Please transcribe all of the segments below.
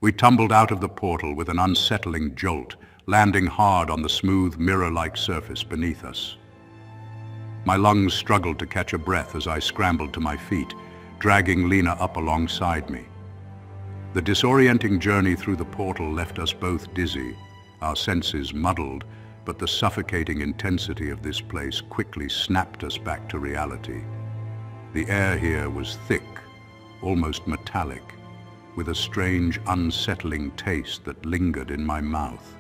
We tumbled out of the portal with an unsettling jolt, landing hard on the smooth, mirror-like surface beneath us. My lungs struggled to catch a breath as I scrambled to my feet, dragging Lena up alongside me. The disorienting journey through the portal left us both dizzy, our senses muddled, but the suffocating intensity of this place quickly snapped us back to reality. The air here was thick, almost metallic, with a strange, unsettling taste that lingered in my mouth.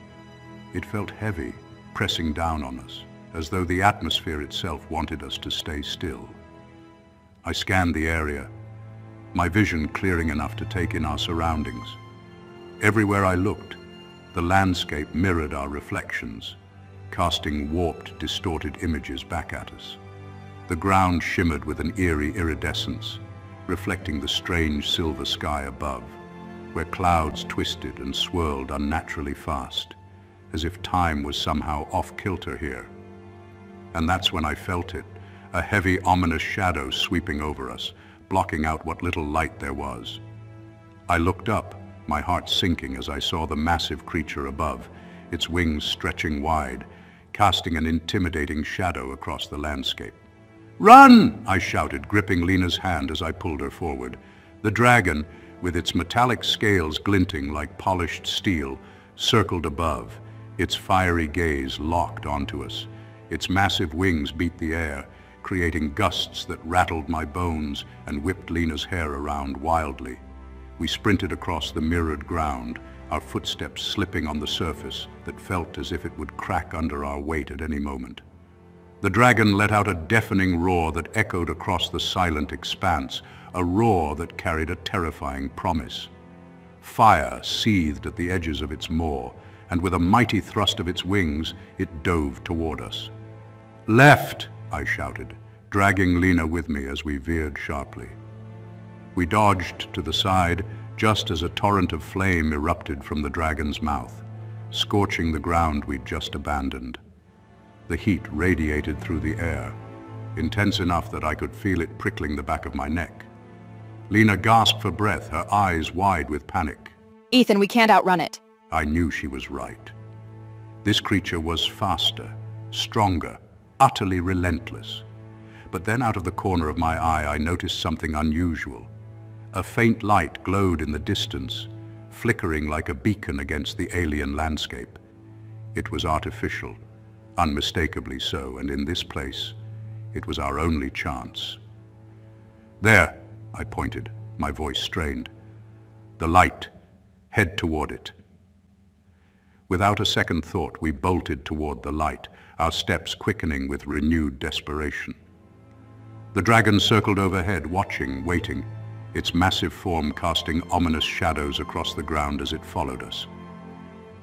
It felt heavy, pressing down on us, as though the atmosphere itself wanted us to stay still. I scanned the area, my vision clearing enough to take in our surroundings. Everywhere I looked, the landscape mirrored our reflections, casting warped, distorted images back at us. The ground shimmered with an eerie iridescence, reflecting the strange silver sky above, where clouds twisted and swirled unnaturally fast, as if time was somehow off-kilter here. And that's when I felt it, a heavy, ominous shadow sweeping over us, blocking out what little light there was. I looked up, my heart sinking as I saw the massive creature above, its wings stretching wide, casting an intimidating shadow across the landscape. "Run!" I shouted, gripping Lena's hand as I pulled her forward. The dragon, with its metallic scales glinting like polished steel, circled above, its fiery gaze locked onto us. Its massive wings beat the air, creating gusts that rattled my bones and whipped Lena's hair around wildly. We sprinted across the mirrored ground, our footsteps slipping on the surface that felt as if it would crack under our weight at any moment. The dragon let out a deafening roar that echoed across the silent expanse, a roar that carried a terrifying promise. Fire seethed at the edges of its maw, and with a mighty thrust of its wings, it dove toward us. "Left!" I shouted, dragging Lena with me as we veered sharply. We dodged to the side just as a torrent of flame erupted from the dragon's mouth, scorching the ground we'd just abandoned. The heat radiated through the air, intense enough that I could feel it prickling the back of my neck. Lena gasped for breath, her eyes wide with panic. "Ethan, we can't outrun it." I knew she was right. This creature was faster, stronger, utterly relentless. But then out of the corner of my eye, I noticed something unusual. A faint light glowed in the distance, flickering like a beacon against the alien landscape. It was artificial, unmistakably so, and in this place, it was our only chance. "There," I pointed, my voice strained. "The light. Head toward it." Without a second thought, we bolted toward the light, our steps quickening with renewed desperation. The dragon circled overhead, watching, waiting, its massive form casting ominous shadows across the ground as it followed us.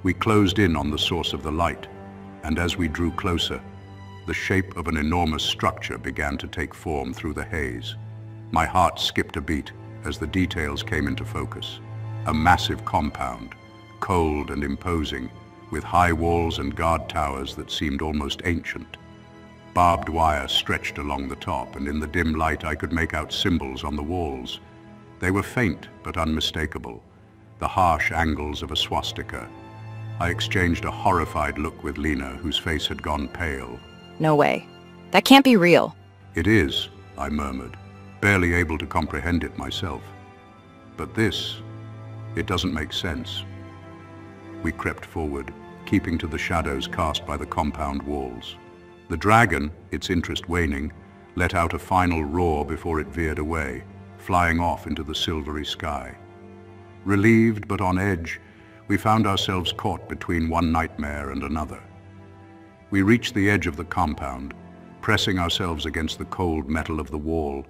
We closed in on the source of the light, and as we drew closer, the shape of an enormous structure began to take form through the haze. My heart skipped a beat as the details came into focus. A massive compound, cold and imposing, with high walls and guard towers that seemed almost ancient. Barbed wire stretched along the top, and in the dim light I could make out symbols on the walls. They were faint but unmistakable, the harsh angles of a swastika. I exchanged a horrified look with Lena, whose face had gone pale. "No way. That can't be real." "It is," I murmured, barely able to comprehend it myself. "But this, it doesn't make sense." We crept forward, keeping to the shadows cast by the compound walls. The dragon, its interest waning, let out a final roar before it veered away, flying off into the silvery sky. Relieved but on edge, we found ourselves caught between one nightmare and another. We reached the edge of the compound, pressing ourselves against the cold metal of the wall,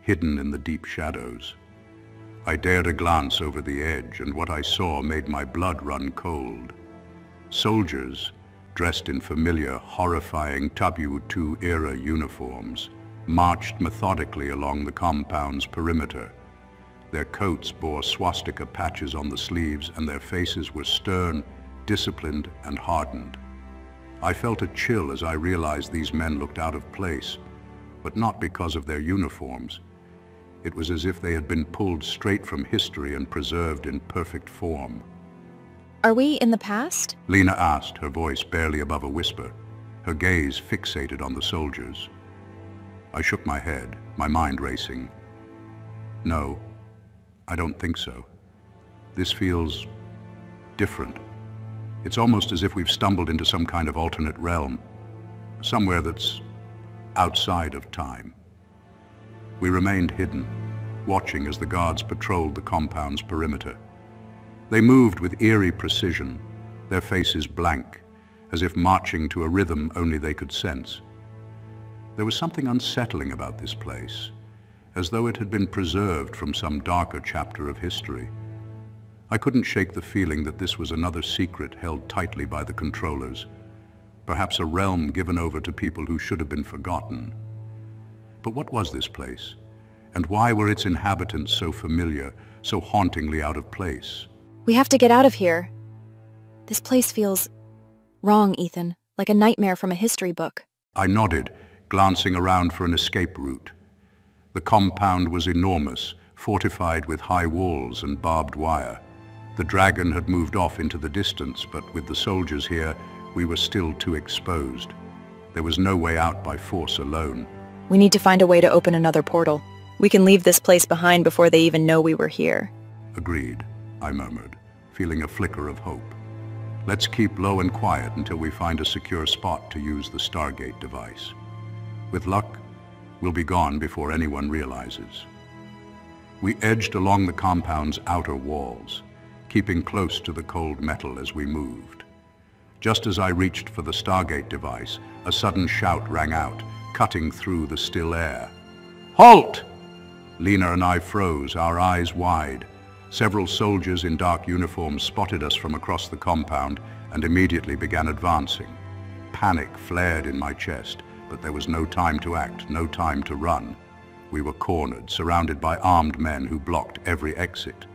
hidden in the deep shadows. I dared a glance over the edge, and what I saw made my blood run cold. Soldiers, dressed in familiar, horrifying WU2-era uniforms, marched methodically along the compound's perimeter. Their coats bore swastika patches on the sleeves, and their faces were stern, disciplined, and hardened. I felt a chill as I realized these men looked out of place, but not because of their uniforms. It was as if they had been pulled straight from history and preserved in perfect form. Are we in the past? Lena asked, her voice barely above a whisper, her gaze fixated on the soldiers. I shook my head, my mind racing. No, I don't think so. This feels different. It's almost as if we've stumbled into some kind of alternate realm, somewhere that's outside of time. We remained hidden, watching as the guards patrolled the compound's perimeter. They moved with eerie precision, their faces blank, as if marching to a rhythm only they could sense. There was something unsettling about this place, as though it had been preserved from some darker chapter of history. I couldn't shake the feeling that this was another secret held tightly by the controllers, perhaps a realm given over to people who should have been forgotten. But what was this place? And why were its inhabitants so familiar, so hauntingly out of place? We have to get out of here. This place feels wrong, Ethan, like a nightmare from a history book. I nodded, glancing around for an escape route. The compound was enormous, fortified with high walls and barbed wire. The dragon had moved off into the distance, but with the soldiers here, we were still too exposed. There was no way out by force alone. We need to find a way to open another portal. We can leave this place behind before they even know we were here. Agreed, I murmured, feeling a flicker of hope. Let's keep low and quiet until we find a secure spot to use the Stargate device. With luck, we'll be gone before anyone realizes. We edged along the compound's outer walls, keeping close to the cold metal as we moved. Just as I reached for the Stargate device, a sudden shout rang out, cutting through the still air. Halt! Lena and I froze, our eyes wide. Several soldiers in dark uniforms spotted us from across the compound and immediately began advancing. Panic flared in my chest, but there was no time to act, no time to run. We were cornered, surrounded by armed men who blocked every exit.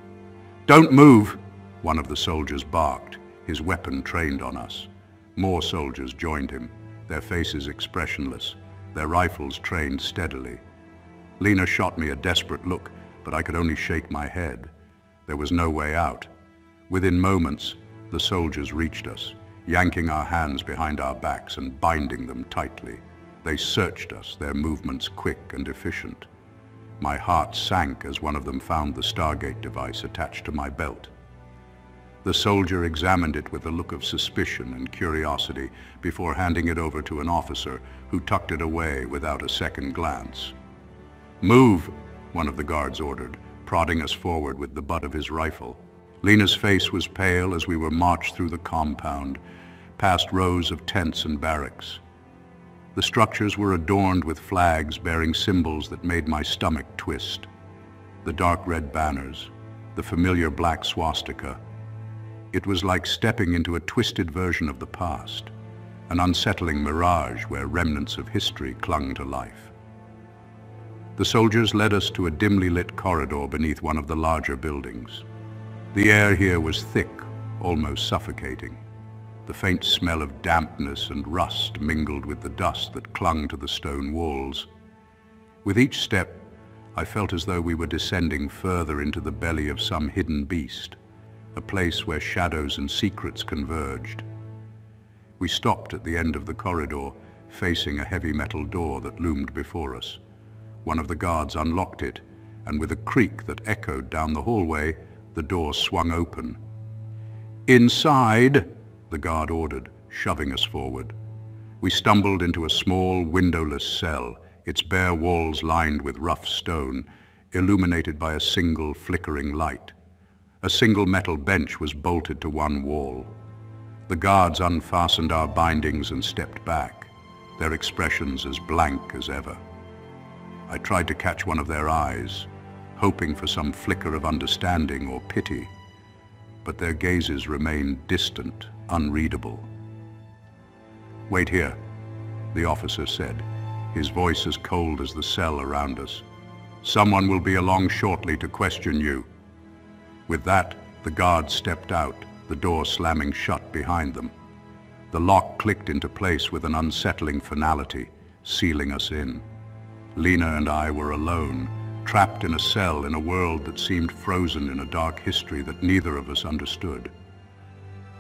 Don't move, one of the soldiers barked, his weapon trained on us. More soldiers joined him, their faces expressionless, their rifles trained steadily. Lena shot me a desperate look, but I could only shake my head. There was no way out. Within moments, the soldiers reached us, yanking our hands behind our backs and binding them tightly. They searched us, their movements quick and efficient. My heart sank as one of them found the Stargate device attached to my belt. The soldier examined it with a look of suspicion and curiosity before handing it over to an officer who tucked it away without a second glance. Move, one of the guards ordered, prodding us forward with the butt of his rifle. Lena's face was pale as we were marched through the compound, past rows of tents and barracks. The structures were adorned with flags bearing symbols that made my stomach twist. The dark red banners, the familiar black swastika. It was like stepping into a twisted version of the past, an unsettling mirage where remnants of history clung to life. The soldiers led us to a dimly lit corridor beneath one of the larger buildings. The air here was thick, almost suffocating. The faint smell of dampness and rust mingled with the dust that clung to the stone walls. With each step, I felt as though we were descending further into the belly of some hidden beast, a place where shadows and secrets converged. We stopped at the end of the corridor, facing a heavy metal door that loomed before us. One of the guards unlocked it, and with a creak that echoed down the hallway, the door swung open. Inside, the guard ordered, shoving us forward. We stumbled into a small, windowless cell, its bare walls lined with rough stone, illuminated by a single flickering light. A single metal bench was bolted to one wall. The guards unfastened our bindings and stepped back, their expressions as blank as ever. I tried to catch one of their eyes, hoping for some flicker of understanding or pity, but their gazes remained distant, unreadable. Wait here, the officer said, his voice as cold as the cell around us. Someone will be along shortly to question you. With that, the guards stepped out, the door slamming shut behind them. The lock clicked into place with an unsettling finality, sealing us in. Lena and I were alone, trapped in a cell in a world that seemed frozen in a dark history that neither of us understood.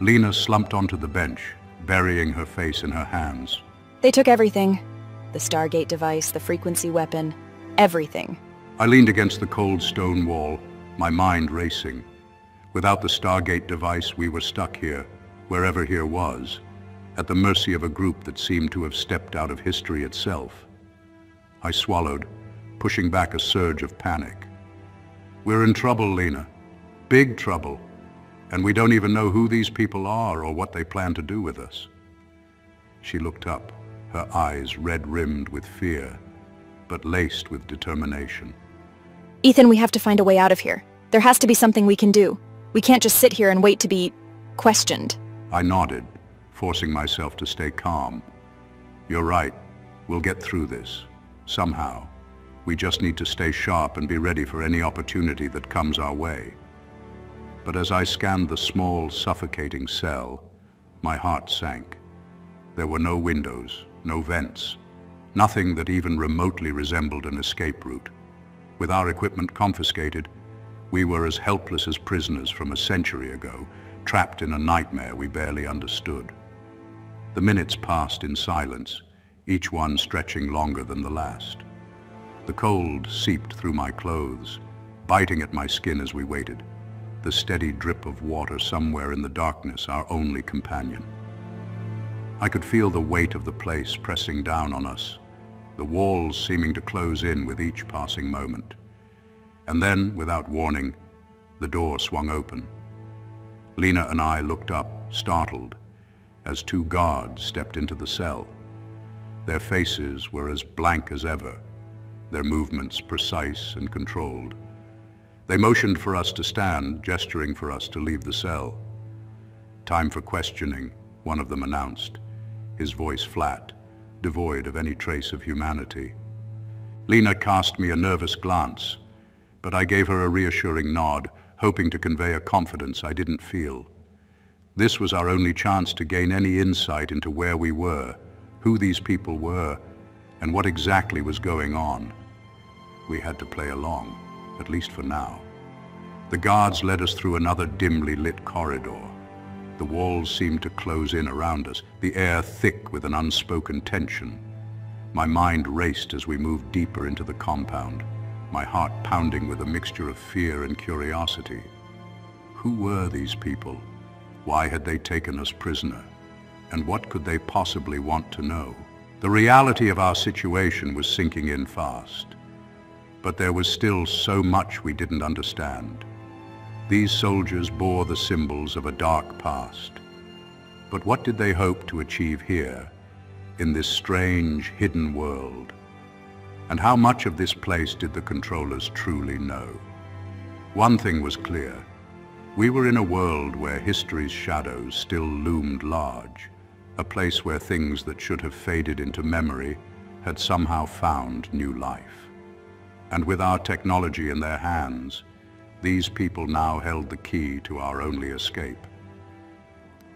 Lena slumped onto the bench, burying her face in her hands. They took everything. The Stargate device, the frequency weapon, everything. I leaned against the cold stone wall, my mind racing. Without the Stargate device, we were stuck here, wherever here was, at the mercy of a group that seemed to have stepped out of history itself. I swallowed, pushing back a surge of panic. We're in trouble, Lena. Big trouble. And we don't even know who these people are or what they plan to do with us. She looked up, her eyes red-rimmed with fear, but laced with determination. Ethan, we have to find a way out of here. There has to be something we can do. We can't just sit here and wait to be questioned. I nodded, forcing myself to stay calm. You're right. We'll get through this. Somehow. We just need to stay sharp and be ready for any opportunity that comes our way. But as I scanned the small, suffocating cell, my heart sank. There were no windows, no vents, nothing that even remotely resembled an escape route. With our equipment confiscated, we were as helpless as prisoners from a century ago, trapped in a nightmare we barely understood. The minutes passed in silence, each one stretching longer than the last. The cold seeped through my clothes, biting at my skin as we waited, the steady drip of water somewhere in the darkness our only companion. I could feel the weight of the place pressing down on us, the walls seeming to close in with each passing moment. And then, without warning, the door swung open. Lena and I looked up, startled, as two guards stepped into the cell. Their faces were as blank as ever, their movements precise and controlled. They motioned for us to stand, gesturing for us to leave the cell. "Time for questioning," one of them announced, his voice flat, devoid of any trace of humanity. Lena cast me a nervous glance, but I gave her a reassuring nod, hoping to convey a confidence I didn't feel. This was our only chance to gain any insight into where we were, who these people were, and what exactly was going on. We had to play along, at least for now. The guards led us through another dimly lit corridor. The walls seemed to close in around us, the air thick with an unspoken tension. My mind raced as we moved deeper into the compound, my heart pounding with a mixture of fear and curiosity. Who were these people? Why had they taken us prisoner? And what could they possibly want to know? The reality of our situation was sinking in fast. But there was still so much we didn't understand. These soldiers bore the symbols of a dark past. But what did they hope to achieve here, in this strange, hidden world? And how much of this place did the controllers truly know? One thing was clear. We were in a world where history's shadows still loomed large, a place where things that should have faded into memory had somehow found new life. And with our technology in their hands, these people now held the key to our only escape.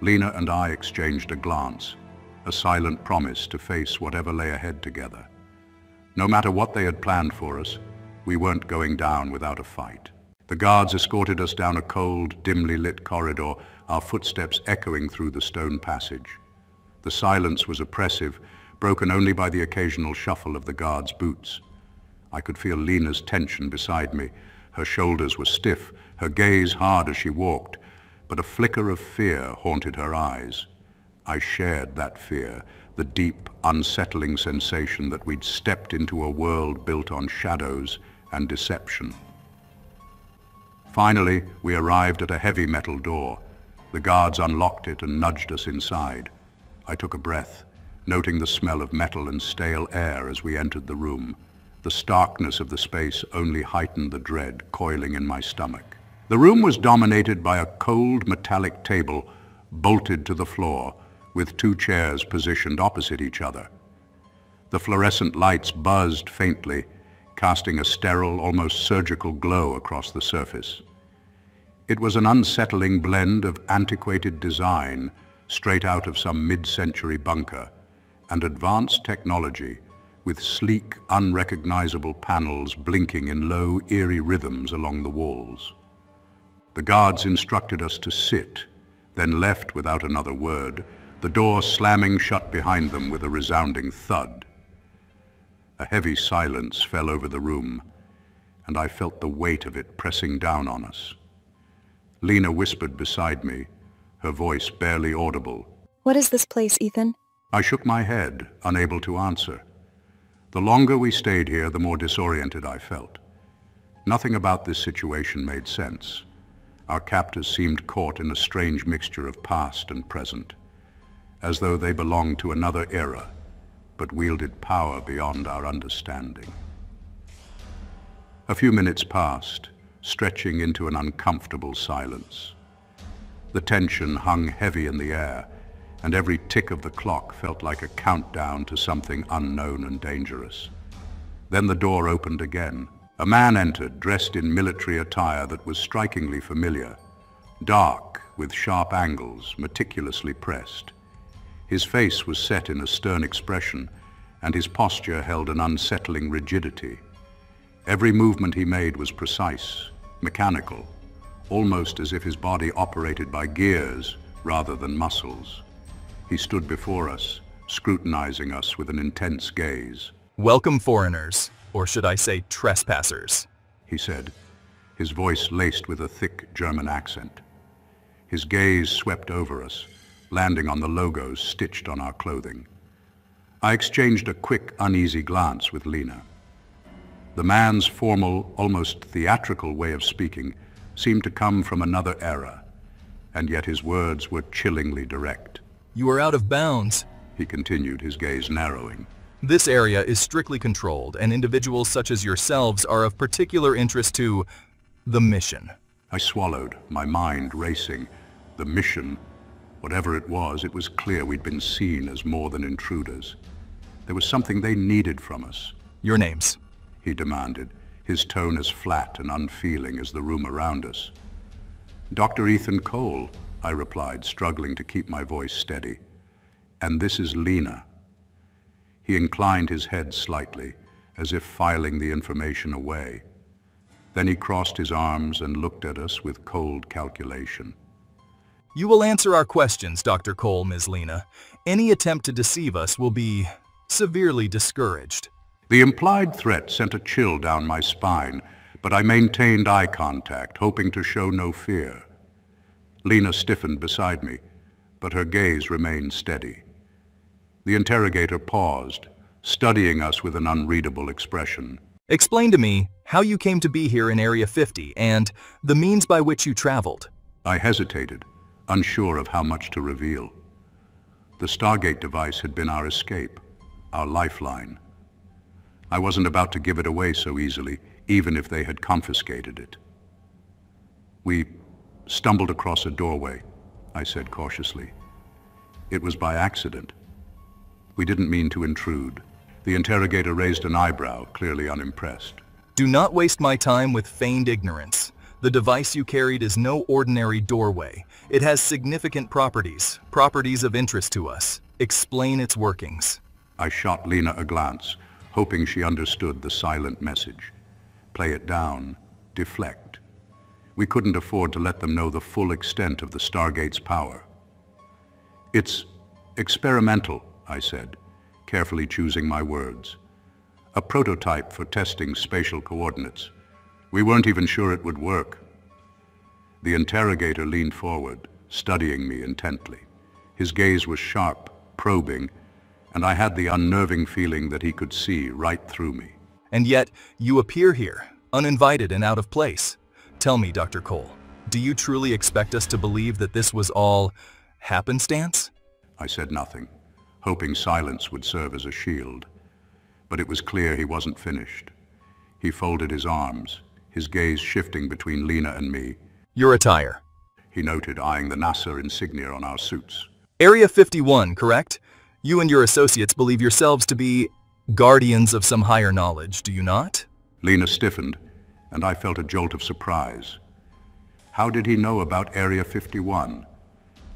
Lena and I exchanged a glance, a silent promise to face whatever lay ahead together. No matter what they had planned for us, we weren't going down without a fight. The guards escorted us down a cold, dimly lit corridor, our footsteps echoing through the stone passage. The silence was oppressive, broken only by the occasional shuffle of the guards' boots. I could feel Lena's tension beside me. Her shoulders were stiff, her gaze hard as she walked, but a flicker of fear haunted her eyes. I shared that fear, the deep, unsettling sensation that we'd stepped into a world built on shadows and deception. Finally, we arrived at a heavy metal door. The guards unlocked it and nudged us inside. I took a breath, noting the smell of metal and stale air as we entered the room. The starkness of the space only heightened the dread coiling in my stomach. The room was dominated by a cold metallic table bolted to the floor, with two chairs positioned opposite each other. The fluorescent lights buzzed faintly, casting a sterile, almost surgical glow across the surface. It was an unsettling blend of antiquated design, straight out of some mid-century bunker, and advanced technology, with sleek, unrecognizable panels blinking in low, eerie rhythms along the walls. The guards instructed us to sit, then left without another word, the door slamming shut behind them with a resounding thud. A heavy silence fell over the room, and I felt the weight of it pressing down on us. Lena whispered beside me, her voice barely audible. What is this place, Ethan? I shook my head, unable to answer. The longer we stayed here, the more disoriented I felt. Nothing about this situation made sense. Our captors seemed caught in a strange mixture of past and present, as though they belonged to another era, but wielded power beyond our understanding. A few minutes passed, stretching into an uncomfortable silence. The tension hung heavy in the air, and every tick of the clock felt like a countdown to something unknown and dangerous. Then the door opened again. A man entered, dressed in military attire that was strikingly familiar, dark, with sharp angles, meticulously pressed. His face was set in a stern expression, and his posture held an unsettling rigidity. Every movement he made was precise, mechanical, almost as if his body operated by gears rather than muscles. He stood before us, scrutinizing us with an intense gaze. "Welcome, foreigners, or should I say trespassers," he said, his voice laced with a thick German accent. His gaze swept over us, landing on the logos stitched on our clothing. I exchanged a quick, uneasy glance with Lena. The man's formal, almost theatrical way of speaking seemed to come from another era, and yet his words were chillingly direct. "You are out of bounds," he continued, his gaze narrowing. "This area is strictly controlled, and individuals such as yourselves are of particular interest to the mission." I swallowed, my mind racing. The mission, whatever it was clear we'd been seen as more than intruders. There was something they needed from us. "Your names?" he demanded, his tone as flat and unfeeling as the room around us. "Dr. Ethan Cole," I replied, struggling to keep my voice steady. "And this is Lena." He inclined his head slightly, as if filing the information away. Then he crossed his arms and looked at us with cold calculation. "You will answer our questions, Dr. Cole, Ms. Lena. Any attempt to deceive us will be severely discouraged." The implied threat sent a chill down my spine, but I maintained eye contact, hoping to show no fear. Lena stiffened beside me, but her gaze remained steady. The interrogator paused, studying us with an unreadable expression. "Explain to me how you came to be here in Area 50 and the means by which you traveled." I hesitated, unsure of how much to reveal. The Stargate device had been our escape, our lifeline. I wasn't about to give it away so easily, even if they had confiscated it. "We stumbled across a doorway," I said cautiously. "It was by accident. We didn't mean to intrude." The interrogator raised an eyebrow, clearly unimpressed. "Do not waste my time with feigned ignorance. The device you carried is no ordinary doorway. It has significant properties of interest to us. Explain its workings." I shot Lena a glance, hoping she understood the silent message. Play it down, deflect. We couldn't afford to let them know the full extent of the Stargate's power. "It's experimental," I said, carefully choosing my words. "A prototype for testing spatial coordinates. We weren't even sure it would work." The interrogator leaned forward, studying me intently. His gaze was sharp, probing, and I had the unnerving feeling that he could see right through me. "And yet, you appear here, uninvited and out of place. Tell me, Dr. Cole, do you truly expect us to believe that this was all happenstance?" I said nothing, hoping silence would serve as a shield. But it was clear he wasn't finished. He folded his arms, his gaze shifting between Lena and me. "Your attire," he noted, eyeing the NASA insignia on our suits. "Area 51, correct? You and your associates believe yourselves to be guardians of some higher knowledge, do you not?" Lena stiffened, and I felt a jolt of surprise. How did he know about Area 51?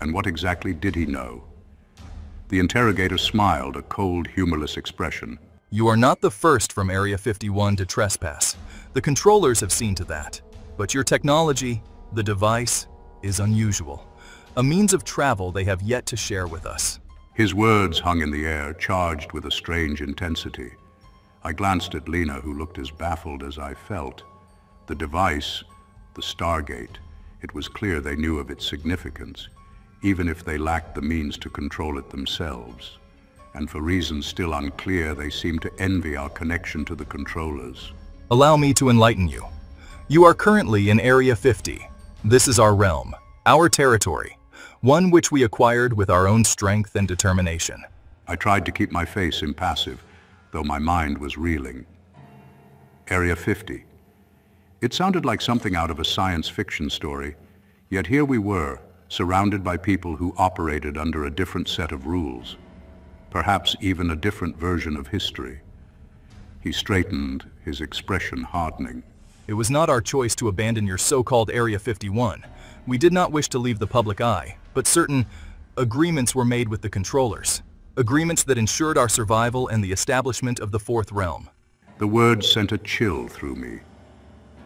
And what exactly did he know? The interrogator smiled, a cold, humorless expression. You are not the first from Area 51 to trespass. The controllers have seen to that. But your technology, the device, is unusual. A means of travel they have yet to share with us. His words hung in the air, charged with a strange intensity. I glanced at Lena, who looked as baffled as I felt. The device, the Stargate, it was clear they knew of its significance, even if they lacked the means to control it themselves. And for reasons still unclear, they seemed to envy our connection to the controllers. Allow me to enlighten you. You are currently in Area 50. This is our realm, our territory, one which we acquired with our own strength and determination. I tried to keep my face impassive, though my mind was reeling. Area 50. It sounded like something out of a science fiction story, yet here we were, surrounded by people who operated under a different set of rules, perhaps even a different version of history. He straightened, his expression hardening. It was not our choice to abandon your so-called Area 51. We did not wish to leave the public eye, but certain agreements were made with the controllers. Agreements that ensured our survival and the establishment of the Fourth Realm. The words sent a chill through me.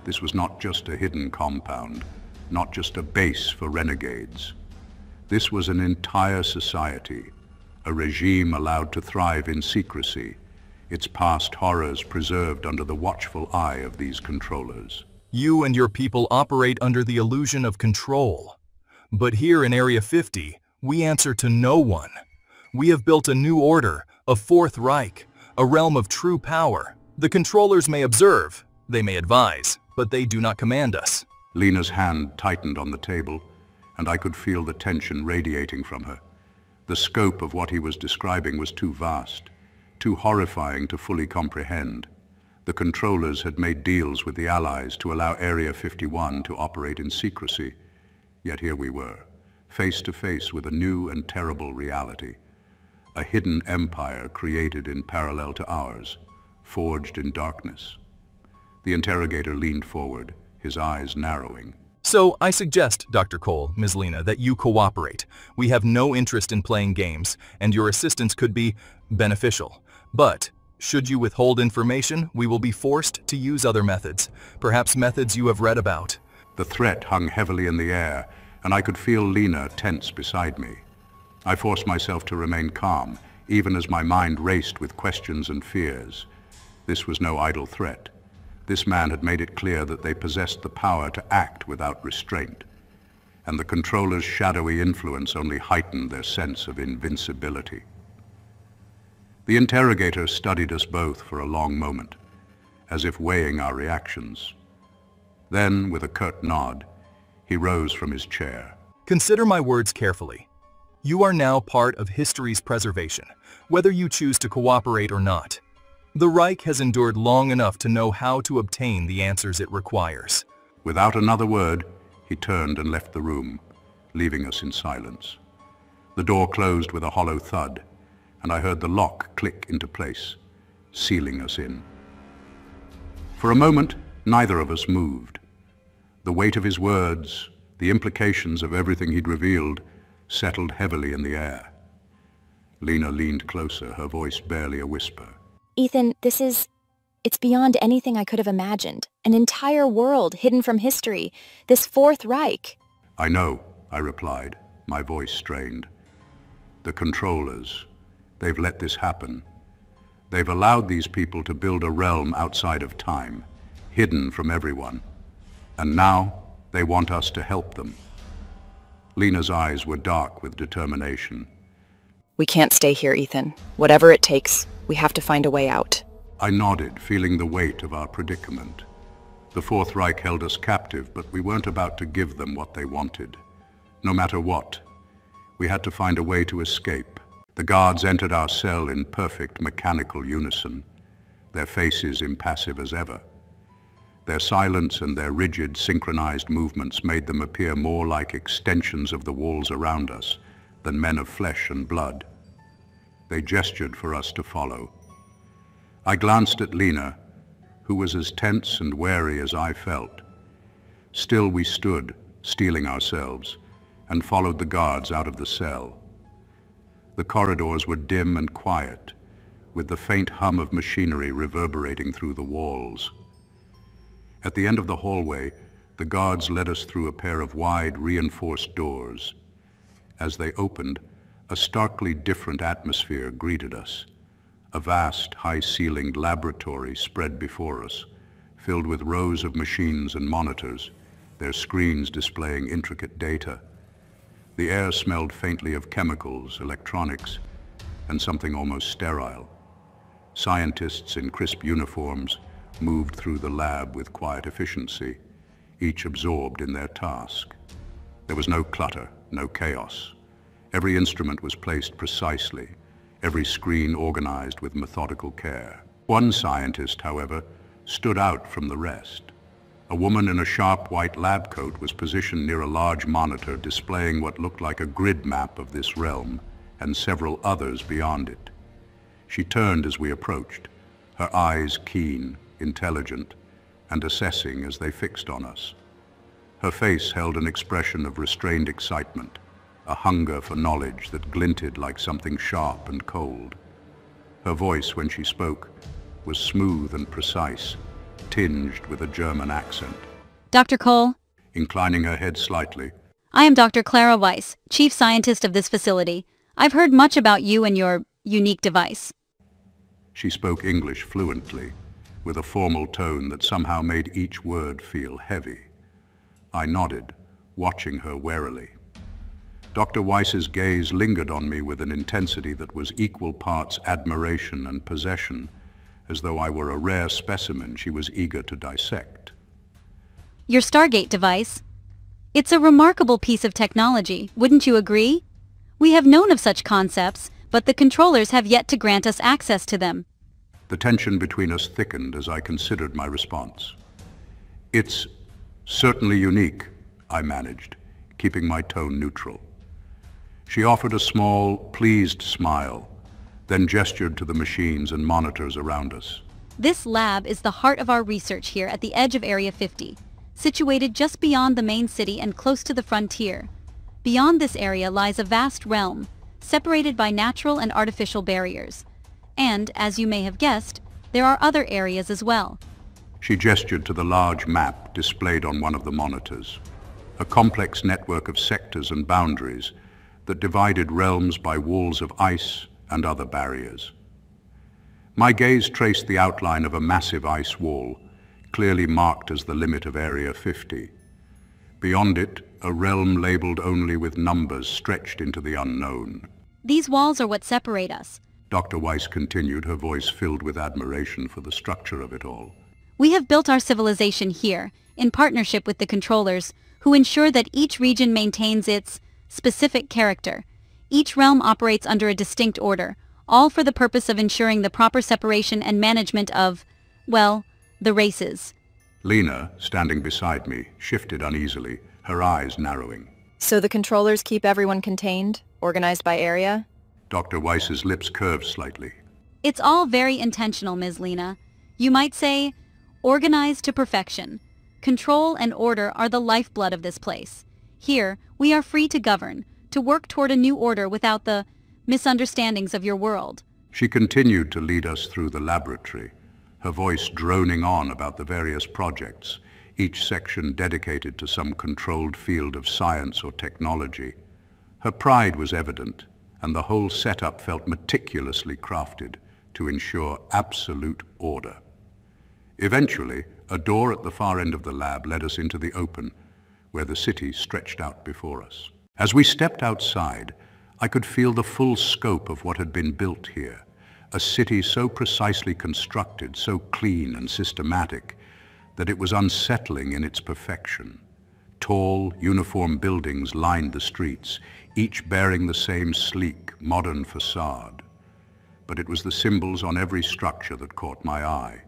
This was not just a hidden compound, not just a base for renegades. This was an entire society, a regime allowed to thrive in secrecy, its past horrors preserved under the watchful eye of these controllers. You and your people operate under the illusion of control. But here in Area 50, we answer to no one. We have built a new order, a Fourth Reich, a realm of true power. The controllers may observe, they may advise, but they do not command us. Lena's hand tightened on the table, and I could feel the tension radiating from her. The scope of what he was describing was too vast, too horrifying to fully comprehend. The controllers had made deals with the Allies to allow Area 51 to operate in secrecy, yet here we were, face to face with a new and terrible reality. A hidden empire created in parallel to ours, forged in darkness. The interrogator leaned forward, his eyes narrowing. So I suggest, Dr. Cole, Ms. Lena, that you cooperate. We have no interest in playing games, and your assistance could be beneficial. But should you withhold information, we will be forced to use other methods, perhaps methods you have read about. The threat hung heavily in the air, and I could feel Lena tense beside me. I forced myself to remain calm, even as my mind raced with questions and fears. This was no idle threat. This man had made it clear that they possessed the power to act without restraint, and the controller's shadowy influence only heightened their sense of invincibility. The interrogator studied us both for a long moment, as if weighing our reactions. Then, with a curt nod, he rose from his chair. Consider my words carefully. You are now part of history's preservation, whether you choose to cooperate or not. The Reich has endured long enough to know how to obtain the answers it requires. Without another word, he turned and left the room, leaving us in silence. The door closed with a hollow thud, and I heard the lock click into place, sealing us in. For a moment, neither of us moved. The weight of his words, the implications of everything he'd revealed, settled heavily in the air. Lena leaned closer, her voice barely a whisper. Ethan, it's beyond anything I could have imagined. An entire world hidden from history. This Fourth Reich. I know, I replied, my voice strained. The controllers, they've let this happen. They've allowed these people to build a realm outside of time, hidden from everyone. And now they want us to help them. Lena's eyes were dark with determination. We can't stay here, Ethan. Whatever it takes, we have to find a way out. I nodded, feeling the weight of our predicament. The Fourth Reich held us captive, but we weren't about to give them what they wanted. No matter what, we had to find a way to escape. The guards entered our cell in perfect mechanical unison, their faces impassive as ever. Their silence and their rigid, synchronized movements made them appear more like extensions of the walls around us than men of flesh and blood. They gestured for us to follow. I glanced at Lena, who was as tense and wary as I felt. Still we stood, steeling ourselves, and followed the guards out of the cell. The corridors were dim and quiet, with the faint hum of machinery reverberating through the walls. At the end of the hallway, the guards led us through a pair of wide, reinforced doors. As they opened, a starkly different atmosphere greeted us. A vast, high-ceilinged laboratory spread before us, filled with rows of machines and monitors, their screens displaying intricate data. The air smelled faintly of chemicals, electronics, and something almost sterile. Scientists in crisp uniforms moved through the lab with quiet efficiency, each absorbed in their task. There was no clutter, no chaos. Every instrument was placed precisely, every screen organized with methodical care. One scientist, however, stood out from the rest. A woman in a sharp white lab coat was positioned near a large monitor displaying what looked like a grid map of this realm and several others beyond it. She turned as we approached, her eyes keen, intelligent, and assessing as they fixed on us. Her face held an expression of restrained excitement, a hunger for knowledge that glinted like something sharp and cold. Her voice, when she spoke, was smooth and precise, tinged with a German accent. Dr. Cole? Inclining her head slightly. I am Dr. Clara Weiss, Chief Scientist of this facility. I've heard much about you and your unique device. She spoke English fluently, with a formal tone that somehow made each word feel heavy. I nodded, watching her warily. Dr. Weiss's gaze lingered on me with an intensity that was equal parts admiration and possession, as though I were a rare specimen she was eager to dissect. Your Stargate device? It's a remarkable piece of technology, wouldn't you agree? We have known of such concepts, but the controllers have yet to grant us access to them. The tension between us thickened as I considered my response. It's certainly unique, I managed, keeping my tone neutral. She offered a small, pleased smile, then gestured to the machines and monitors around us. This lab is the heart of our research here at the edge of Area 50, situated just beyond the main city and close to the frontier. Beyond this area lies a vast realm, separated by natural and artificial barriers. And, as you may have guessed, there are other areas as well. She gestured to the large map displayed on one of the monitors, a complex network of sectors and boundaries that divided realms by walls of ice and other barriers. My gaze traced the outline of a massive ice wall, clearly marked as the limit of Area 50. Beyond it, a realm labeled only with numbers stretched into the unknown. These walls are what separate us. Dr. Weiss continued, her voice filled with admiration for the structure of it all. We have built our civilization here, in partnership with the controllers, who ensure that each region maintains its specific character. Each realm operates under a distinct order, all for the purpose of ensuring the proper separation and management of, well, the races. Lena, standing beside me, shifted uneasily, her eyes narrowing. So the controllers keep everyone contained, organized by area? Dr. Weiss's lips curved slightly. It's all very intentional, Ms. Lena. You might say, organized to perfection. Control and order are the lifeblood of this place. Here, we are free to govern, to work toward a new order without the misunderstandings of your world. She continued to lead us through the laboratory, her voice droning on about the various projects, each section dedicated to some controlled field of science or technology. Her pride was evident, and the whole setup felt meticulously crafted to ensure absolute order. Eventually, a door at the far end of the lab led us into the open, where the city stretched out before us. As we stepped outside, I could feel the full scope of what had been built here, a city so precisely constructed, so clean and systematic, that it was unsettling in its perfection. Tall, uniform buildings lined the streets, each bearing the same sleek, modern facade. But it was the symbols on every structure that caught my eye.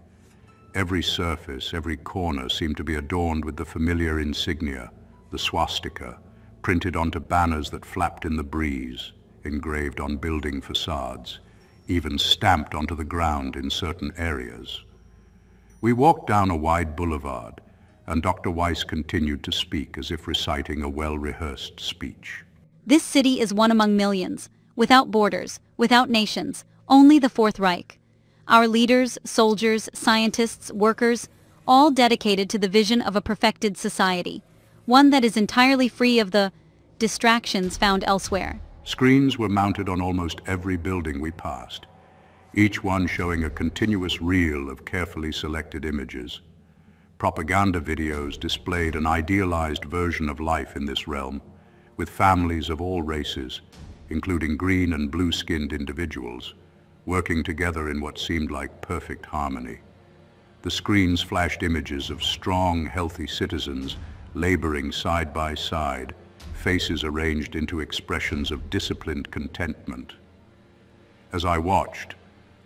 Every surface, every corner seemed to be adorned with the familiar insignia, the swastika, printed onto banners that flapped in the breeze, engraved on building facades, even stamped onto the ground in certain areas. We walked down a wide boulevard, and Dr. Weiss continued to speak as if reciting a well-rehearsed speech. This city is one among millions, without borders, without nations, only the Fourth Reich. Our leaders, soldiers, scientists, workers, all dedicated to the vision of a perfected society, one that is entirely free of the distractions found elsewhere. Screens were mounted on almost every building we passed, each one showing a continuous reel of carefully selected images. Propaganda videos displayed an idealized version of life in this realm, with families of all races, including green and blue-skinned individuals, working together in what seemed like perfect harmony. The screens flashed images of strong, healthy citizens laboring side by side, faces arranged into expressions of disciplined contentment. As I watched,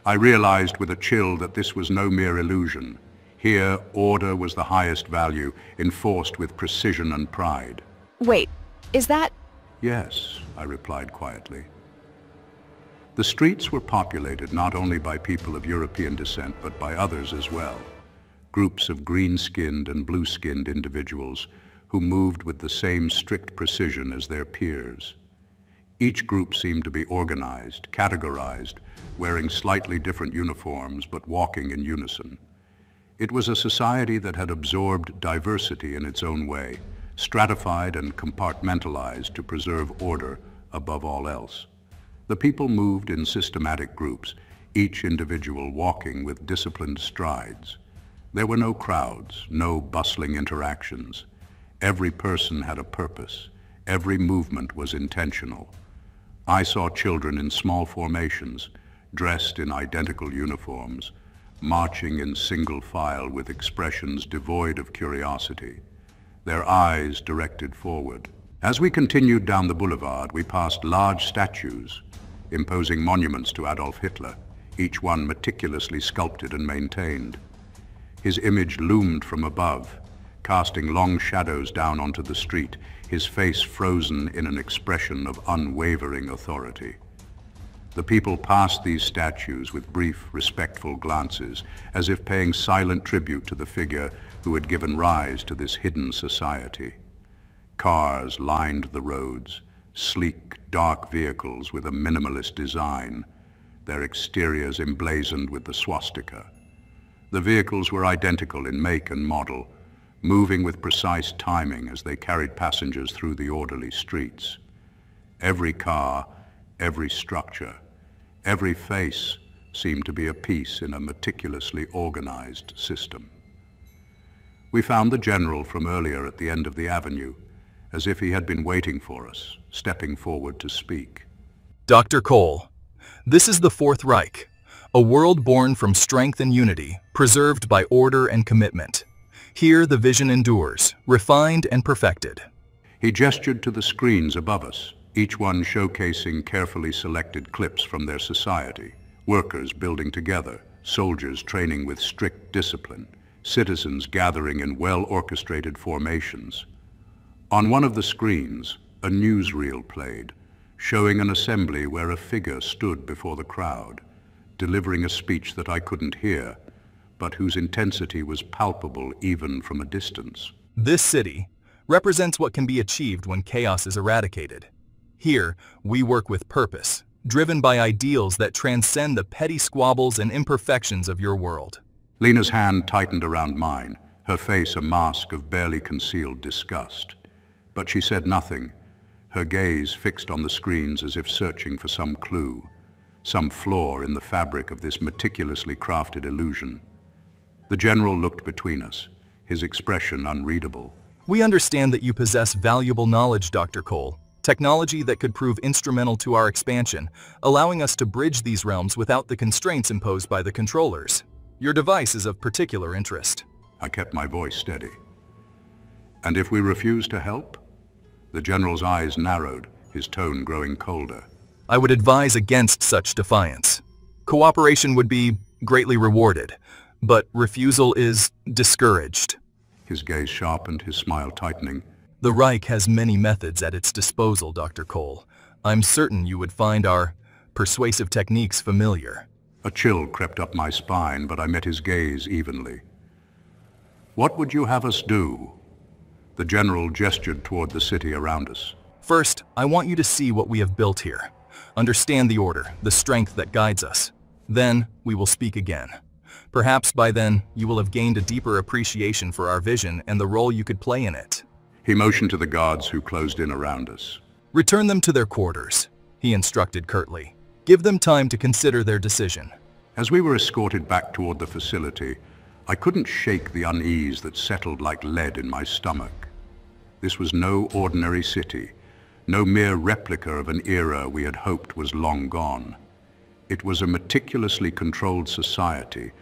I realized with a chill that this was no mere illusion. Here, order was the highest value, enforced with precision and pride. Wait, is that... Yes, I replied quietly. The streets were populated not only by people of European descent, but by others as well. Groups of green-skinned and blue-skinned individuals who moved with the same strict precision as their peers. Each group seemed to be organized, categorized, wearing slightly different uniforms, but walking in unison. It was a society that had absorbed diversity in its own way, stratified and compartmentalized to preserve order above all else. The people moved in systematic groups, each individual walking with disciplined strides. There were no crowds, no bustling interactions. Every person had a purpose. Every movement was intentional. I saw children in small formations, dressed in identical uniforms, marching in single file with expressions devoid of curiosity, their eyes directed forward. As we continued down the boulevard, we passed large statues, imposing monuments to Adolf Hitler, each one meticulously sculpted and maintained. His image loomed from above, casting long shadows down onto the street, his face frozen in an expression of unwavering authority. The people passed these statues with brief, respectful glances, as if paying silent tribute to the figure who had given rise to this hidden society. Cars lined the roads, sleek, dark vehicles with a minimalist design, their exteriors emblazoned with the swastika. The vehicles were identical in make and model, moving with precise timing as they carried passengers through the orderly streets. Every car, every structure, every face seemed to be a piece in a meticulously organized system. We found the general from earlier at the end of the avenue, as if he had been waiting for us, stepping forward to speak. Dr. Cole, this is the Fourth Reich, a world born from strength and unity, preserved by order and commitment. Here the vision endures, refined and perfected. He gestured to the screens above us, each one showcasing carefully selected clips from their society. Workers building together, soldiers training with strict discipline, citizens gathering in well-orchestrated formations. On one of the screens, a newsreel played, showing an assembly where a figure stood before the crowd, delivering a speech that I couldn't hear, but whose intensity was palpable even from a distance. This city represents what can be achieved when chaos is eradicated. Here, we work with purpose, driven by ideals that transcend the petty squabbles and imperfections of your world. Lena's hand tightened around mine, her face a mask of barely concealed disgust. But she said nothing, her gaze fixed on the screens as if searching for some clue, some flaw in the fabric of this meticulously crafted illusion. The general looked between us, his expression unreadable. We understand that you possess valuable knowledge, Dr. Cole, technology that could prove instrumental to our expansion, allowing us to bridge these realms without the constraints imposed by the controllers. Your device is of particular interest. I kept my voice steady. And if we refuse to help? The general's eyes narrowed, his tone growing colder. I would advise against such defiance. Cooperation would be greatly rewarded, but refusal is discouraged. His gaze sharpened, his smile tightening. The Reich has many methods at its disposal, Dr. Cole. I'm certain you would find our persuasive techniques familiar. A chill crept up my spine, but I met his gaze evenly. What would you have us do? The general gestured toward the city around us. First, I want you to see what we have built here. Understand the order, the strength that guides us. Then, we will speak again. Perhaps by then, you will have gained a deeper appreciation for our vision and the role you could play in it. He motioned to the guards who closed in around us. Return them to their quarters, he instructed curtly. Give them time to consider their decision. As we were escorted back toward the facility, I couldn't shake the unease that settled like lead in my stomach. This was no ordinary city, no mere replica of an era we had hoped was long gone. It was a meticulously controlled society,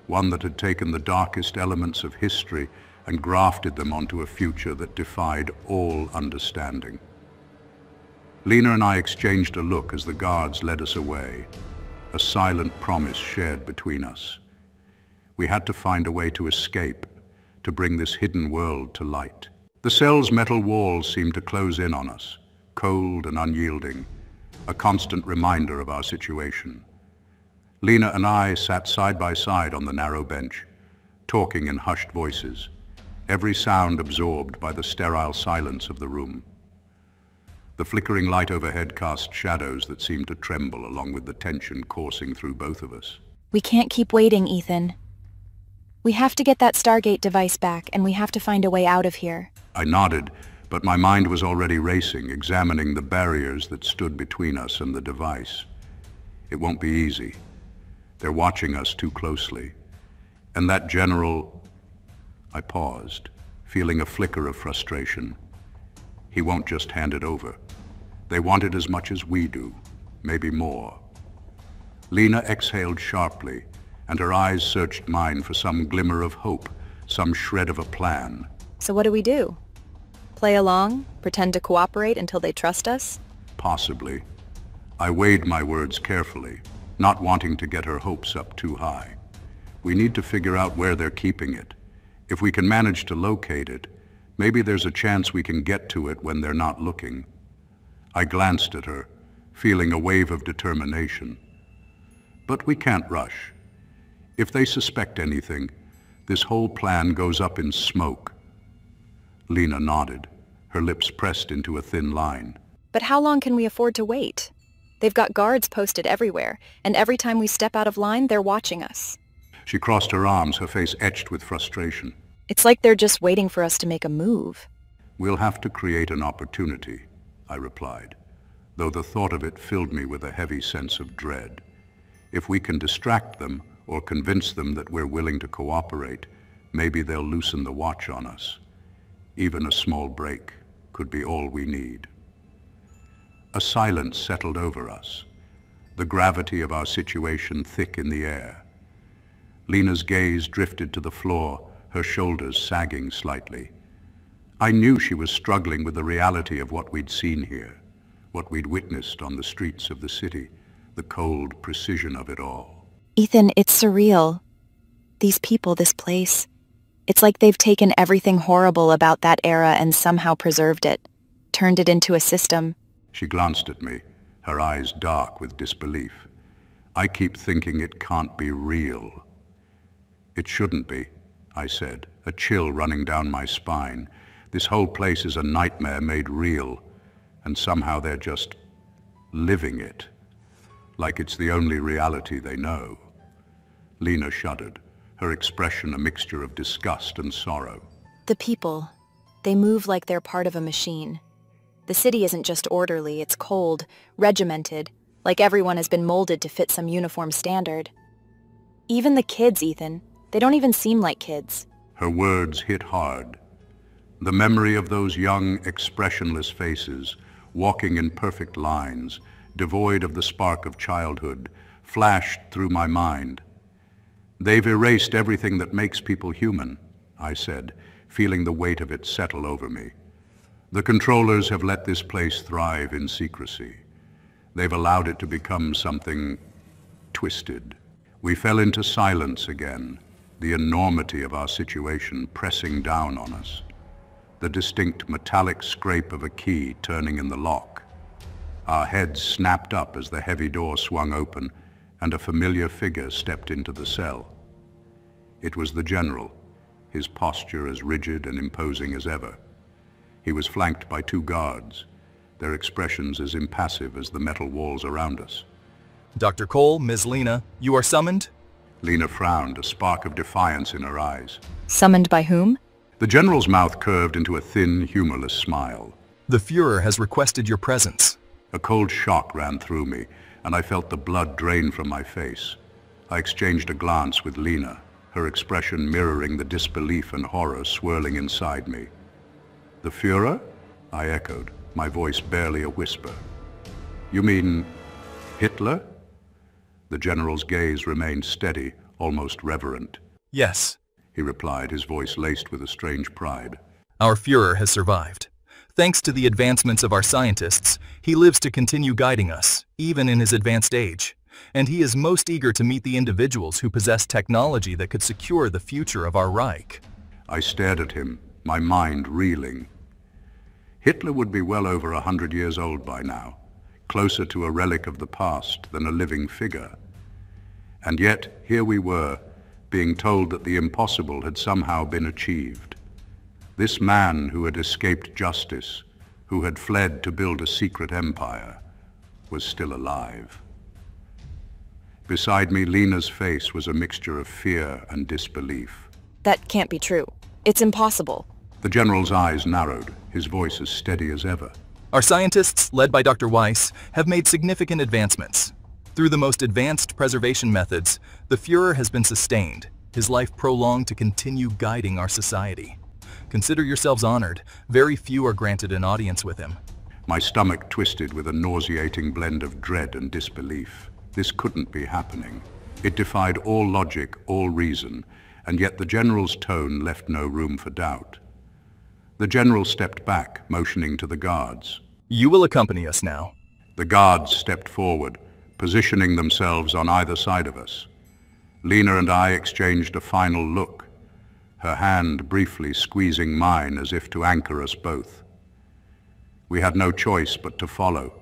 one that had taken the darkest elements of history and grafted them onto a future that defied all understanding. Lena and I exchanged a look as the guards led us away, a silent promise shared between us. We had to find a way to escape, to bring this hidden world to light. The cell's metal walls seemed to close in on us, cold and unyielding, a constant reminder of our situation. Lena and I sat side by side on the narrow bench, talking in hushed voices, every sound absorbed by the sterile silence of the room. The flickering light overhead cast shadows that seemed to tremble along with the tension coursing through both of us. We can't keep waiting, Ethan. We have to get that Stargate device back, and we have to find a way out of here. I nodded, but my mind was already racing, examining the barriers that stood between us and the device. It won't be easy. They're watching us too closely. And that general... I paused, feeling a flicker of frustration. He won't just hand it over. They want it as much as we do, maybe more. Lena exhaled sharply, and her eyes searched mine for some glimmer of hope, some shred of a plan. So what do we do? Play along? Pretend to cooperate until they trust us? Possibly. I weighed my words carefully, not wanting to get her hopes up too high. We need to figure out where they're keeping it. If we can manage to locate it, maybe there's a chance we can get to it when they're not looking. I glanced at her, feeling a wave of determination. But we can't rush. If they suspect anything, this whole plan goes up in smoke. Lena nodded, her lips pressed into a thin line. But how long can we afford to wait? They've got guards posted everywhere, and every time we step out of line, they're watching us. She crossed her arms, her face etched with frustration. It's like they're just waiting for us to make a move. We'll have to create an opportunity, I replied, though the thought of it filled me with a heavy sense of dread. If we can distract them or convince them that we're willing to cooperate, maybe they'll loosen the watch on us. Even a small break could be all we need. A silence settled over us, the gravity of our situation thick in the air. Lena's gaze drifted to the floor, her shoulders sagging slightly. I knew she was struggling with the reality of what we'd seen here, what we'd witnessed on the streets of the city, the cold precision of it all. Ethan, it's surreal. These people, this place. It's like they've taken everything horrible about that era and somehow preserved it, turned it into a system. She glanced at me, her eyes dark with disbelief. I keep thinking it can't be real. It shouldn't be, I said, a chill running down my spine. This whole place is a nightmare made real, and somehow they're just living it, like it's the only reality they know. Lena shuddered, her expression a mixture of disgust and sorrow. The people, they move like they're part of a machine. The city isn't just orderly, it's cold, regimented, like everyone has been molded to fit some uniform standard. Even the kids, Ethan, they don't even seem like kids. Her words hit hard. The memory of those young, expressionless faces, walking in perfect lines, devoid of the spark of childhood, flashed through my mind. They've erased everything that makes people human, I said, feeling the weight of it settle over me. The controllers have let this place thrive in secrecy. They've allowed it to become something twisted. We fell into silence again, the enormity of our situation pressing down on us. The distinct metallic scrape of a key turning in the lock. Our heads snapped up as the heavy door swung open and a familiar figure stepped into the cell. It was the general, his posture as rigid and imposing as ever. He was flanked by two guards, their expressions as impassive as the metal walls around us. Dr. Cole, Ms. Lena, you are summoned? Lena frowned, a spark of defiance in her eyes. Summoned by whom? The general's mouth curved into a thin, humorless smile. The Fuhrer has requested your presence. A cold shock ran through me, and I felt the blood drain from my face. I exchanged a glance with Lena, her expression mirroring the disbelief and horror swirling inside me. The Fuhrer? I echoed, my voice barely a whisper. You mean Hitler? The general's gaze remained steady, almost reverent. Yes, He replied, his voice laced with a strange pride. our Fuhrer has survived. Thanks to the advancements of our scientists, he lives to continue guiding us, even in his advanced age. And he is most eager to meet the individuals who possess technology that could secure the future of our Reich. I stared at him, my mind reeling. Hitler would be well over 100 years old by now, closer to a relic of the past than a living figure. And yet, here we were, being told that the impossible had somehow been achieved. This man who had escaped justice, who had fled to build a secret empire, was still alive. Beside me, Lena's face was a mixture of fear and disbelief. That can't be true. It's impossible. The general's eyes narrowed, his voice as steady as ever. Our scientists, led by Dr. Weiss, have made significant advancements. Through the most advanced preservation methods, the Fuhrer has been sustained, his life prolonged to continue guiding our society. Consider yourselves honored. Very few are granted an audience with him. My stomach twisted with a nauseating blend of dread and disbelief. This couldn't be happening. It defied all logic, all reason, and yet the general's tone left no room for doubt. The general stepped back, motioning to the guards. You will accompany us now. The guards stepped forward, positioning themselves on either side of us. Lena and I exchanged a final look, her hand briefly squeezing mine as if to anchor us both. We had no choice but to follow,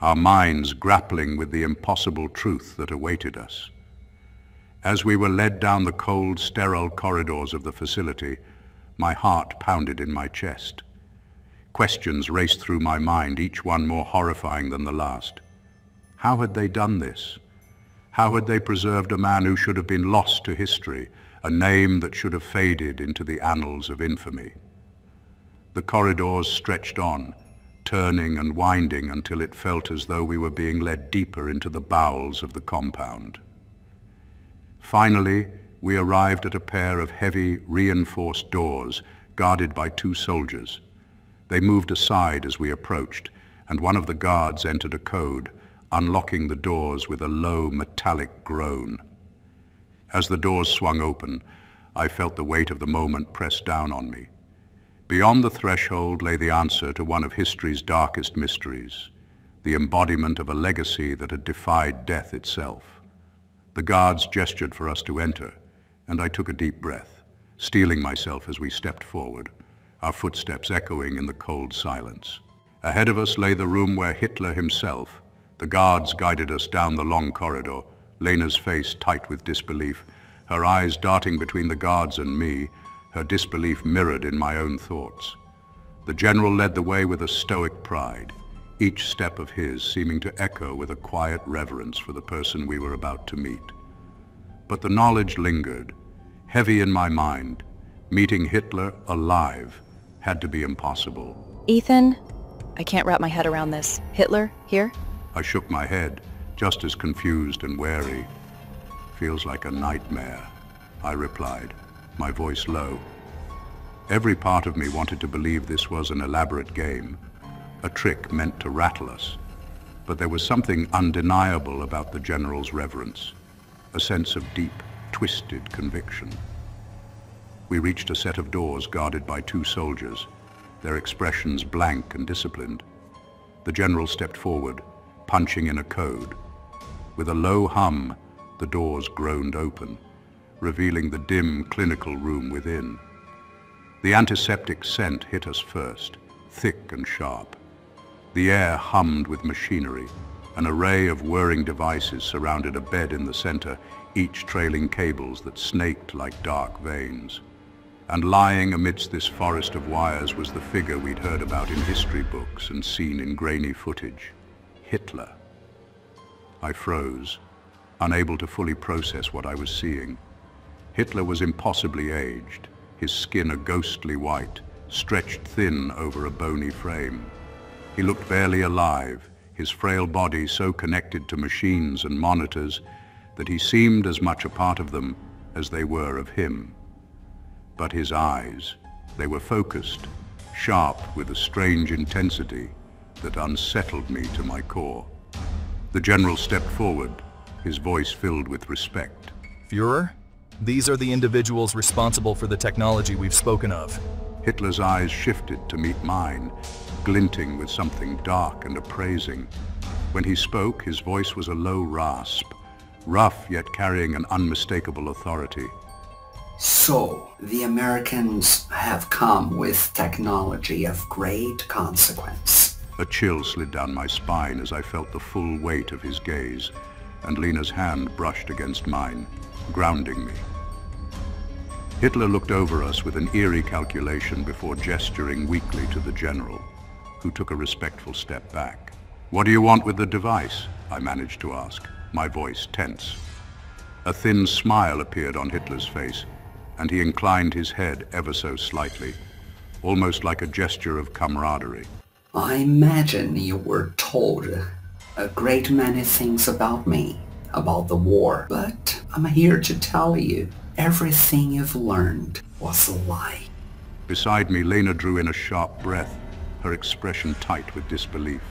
our minds grappling with the impossible truth that awaited us. As we were led down the cold, sterile corridors of the facility, my heart pounded in my chest. Questions raced through my mind, each one more horrifying than the last. How had they done this? How had they preserved a man who should have been lost to history, a name that should have faded into the annals of infamy? The corridors stretched on, turning and winding until it felt as though we were being led deeper into the bowels of the compound. Finally, we arrived at a pair of heavy, reinforced doors guarded by 2 soldiers. They moved aside as we approached, and one of the guards entered a code, unlocking the doors with a low, metallic groan. As the doors swung open, I felt the weight of the moment press down on me. Beyond the threshold lay the answer to one of history's darkest mysteries, the embodiment of a legacy that had defied death itself. The guards gestured for us to enter, and I took a deep breath, steeling myself as we stepped forward, our footsteps echoing in the cold silence. Ahead of us lay the room where Hitler himself. The guards guided us down the long corridor, Lena's face tight with disbelief, her eyes darting between the guards and me, her disbelief mirrored in my own thoughts. The general led the way with a stoic pride, each step of his seeming to echo with a quiet reverence for the person we were about to meet. But the knowledge lingered, heavy in my mind. Meeting Hitler alive had to be impossible. Ethan, I can't wrap my head around this. Hitler, here? I shook my head, just as confused and wary. Feels like a nightmare, I replied, my voice low. Every part of me wanted to believe this was an elaborate game, a trick meant to rattle us. But there was something undeniable about the general's reverence, a sense of deep, twisted conviction. We reached a set of doors guarded by 2 soldiers, their expressions blank and disciplined. The general stepped forward, punching in a code. With a low hum, the doors groaned open, revealing the dim clinical room within. The antiseptic scent hit us first, thick and sharp. The air hummed with machinery. An array of whirring devices surrounded a bed in the center, each trailing cables that snaked like dark veins. And lying amidst this forest of wires was the figure we'd heard about in history books and seen in grainy footage. Hitler. I froze, unable to fully process what I was seeing. Hitler was impossibly aged, his skin a ghostly white, stretched thin over a bony frame. He looked barely alive, his frail body so connected to machines and monitors that he seemed as much a part of them as they were of him. But his eyes, they were focused, sharp with a strange intensity that unsettled me to my core. The general stepped forward, his voice filled with respect. Führer, these are the individuals responsible for the technology we've spoken of. Hitler's eyes shifted to meet mine, glinting with something dark and appraising. When he spoke, his voice was a low rasp, rough yet carrying an unmistakable authority. So, the Americans have come with technology of great consequence. A chill slid down my spine as I felt the full weight of his gaze, and Lena's hand brushed against mine, grounding me. Hitler looked over us with an eerie calculation before gesturing weakly to the general, who took a respectful step back. "What do you want with the device?" I managed to ask, my voice tense. A thin smile appeared on Hitler's face, and he inclined his head ever so slightly, almost like a gesture of camaraderie. I imagine you were told a great many things about me, about the war, but I'm here to tell you, everything you've learned was a lie. Beside me, Lena drew in a sharp breath, her expression tight with disbelief.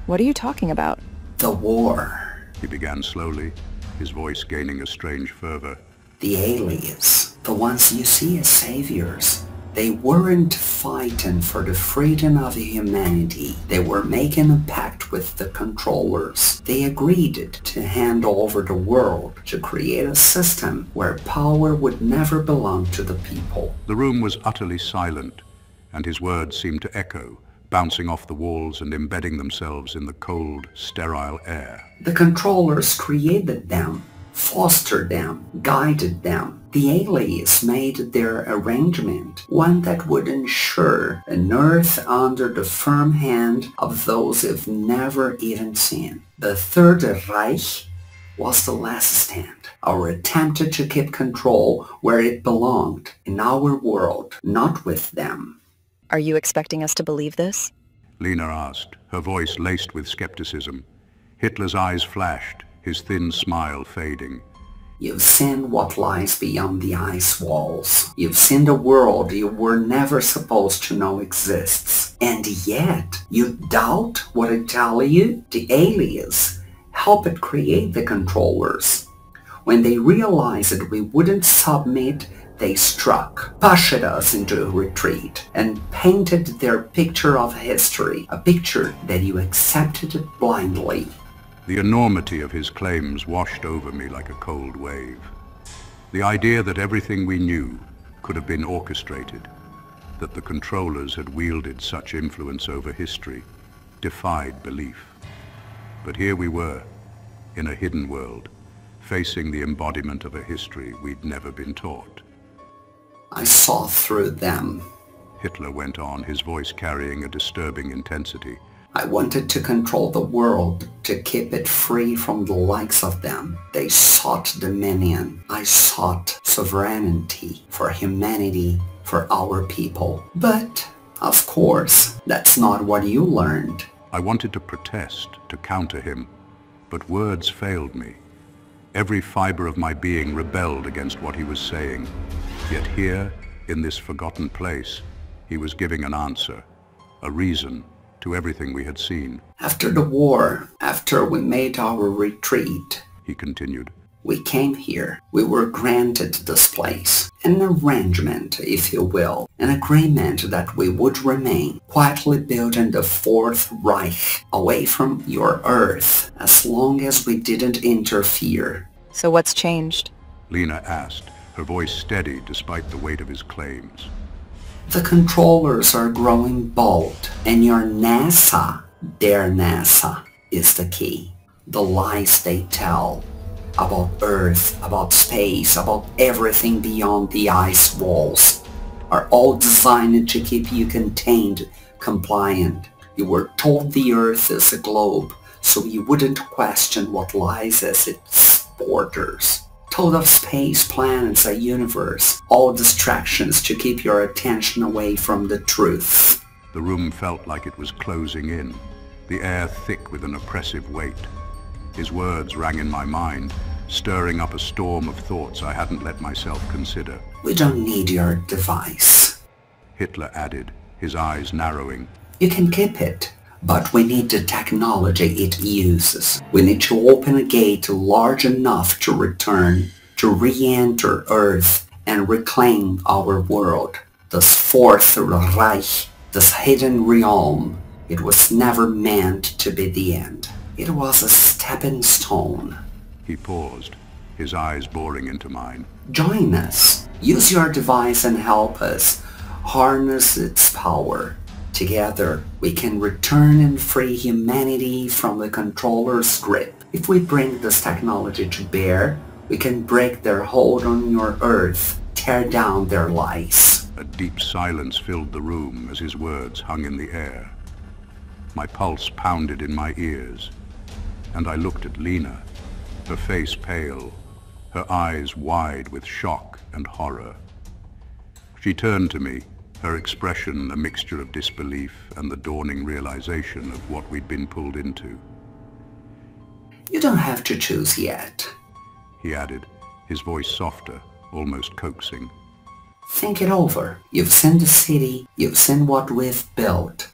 What are you talking about? The war. He began slowly, his voice gaining a strange fervor. The aliens, the ones you see as saviors, they weren't fighting for the freedom of humanity. They were making a pact with the controllers. They agreed to hand over the world to create a system where power would never belong to the people. The room was utterly silent, and his words seemed to echo, bouncing off the walls and embedding themselves in the cold, sterile air. The controllers created them, fostered them, guided them. The aliens made their arrangement, one that would ensure an Earth under the firm hand of those who've never even seen. The Third Reich was the last stand, our attempt to keep control where it belonged, in our world, not with them. Are you expecting us to believe this? Lena asked, her voice laced with skepticism. Hitler's eyes flashed, his thin smile fading. You've seen what lies beyond the ice walls. You've seen the world you were never supposed to know exists. And yet, you doubt what I tell you? The aliens helped create the controllers. When they realized that we wouldn't submit, they struck, pushed us into a retreat, and painted their picture of history, a picture that you accepted blindly. The enormity of his claims washed over me like a cold wave. The idea that everything we knew could have been orchestrated, that the controllers had wielded such influence over history, defied belief. But here we were, in a hidden world, facing the embodiment of a history we'd never been taught. I saw through them. Hitler went on, his voice carrying a disturbing intensity. I wanted to control the world, to keep it free from the likes of them. They sought dominion. I sought sovereignty for humanity, for our people. But, of course, that's not what you learned. I wanted to protest, to counter him, but words failed me. Every fiber of my being rebelled against what he was saying. Yet here, in this forgotten place, he was giving an answer, a reason, to everything we had seen. After the war, after we made our retreat, he continued, we came here. We were granted this place. An arrangement, if you will. An agreement that we would remain, quietly building the Fourth Reich, away from your Earth, as long as we didn't interfere. So what's changed? Lena asked, her voice steady despite the weight of his claims. The controllers are growing bold, and your NASA, their NASA, is the key. The lies they tell about Earth, about space, about everything beyond the ice walls. are all designed to keep you contained, compliant. You were told the Earth is a globe, so you wouldn't question what lies as its borders. Told of space, planets, a universe, all distractions to keep your attention away from the truth. The room felt like it was closing in, the air thick with an oppressive weight. His words rang in my mind, stirring up a storm of thoughts I hadn't let myself consider. We don't need your device, Hitler added, his eyes narrowing. You can keep it, but we need the technology it uses. We need to open a gate large enough to return, to re-enter Earth and reclaim our world. This Fourth Reich, this hidden realm, it was never meant to be the end. It was a stepping stone. He paused, his eyes boring into mine. Join us. Use your device and help us harness its power. Together, we can return and free humanity from the controller's grip. If we bring this technology to bear, we can break their hold on your Earth, tear down their lies. A deep silence filled the room as his words hung in the air. My pulse pounded in my ears, and I looked at Lena, her face pale, her eyes wide with shock and horror. She turned to me, her expression a mixture of disbelief and the dawning realization of what we'd been pulled into. You don't have to choose yet, he added, his voice softer, almost coaxing. Think it over. You've seen the city, you've seen what we've built.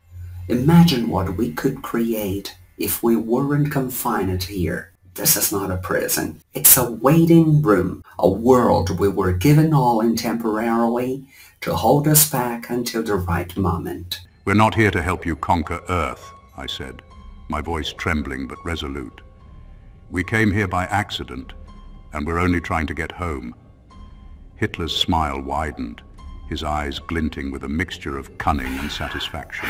Imagine what we could create if we weren't confined here. This is not a prison. It's a waiting room, a world we were given all in temporarily to hold us back until the right moment. We're not here to help you conquer Earth, I said, my voice trembling but resolute. We came here by accident, and we're only trying to get home. Hitler's smile widened, his eyes glinting with a mixture of cunning and satisfaction.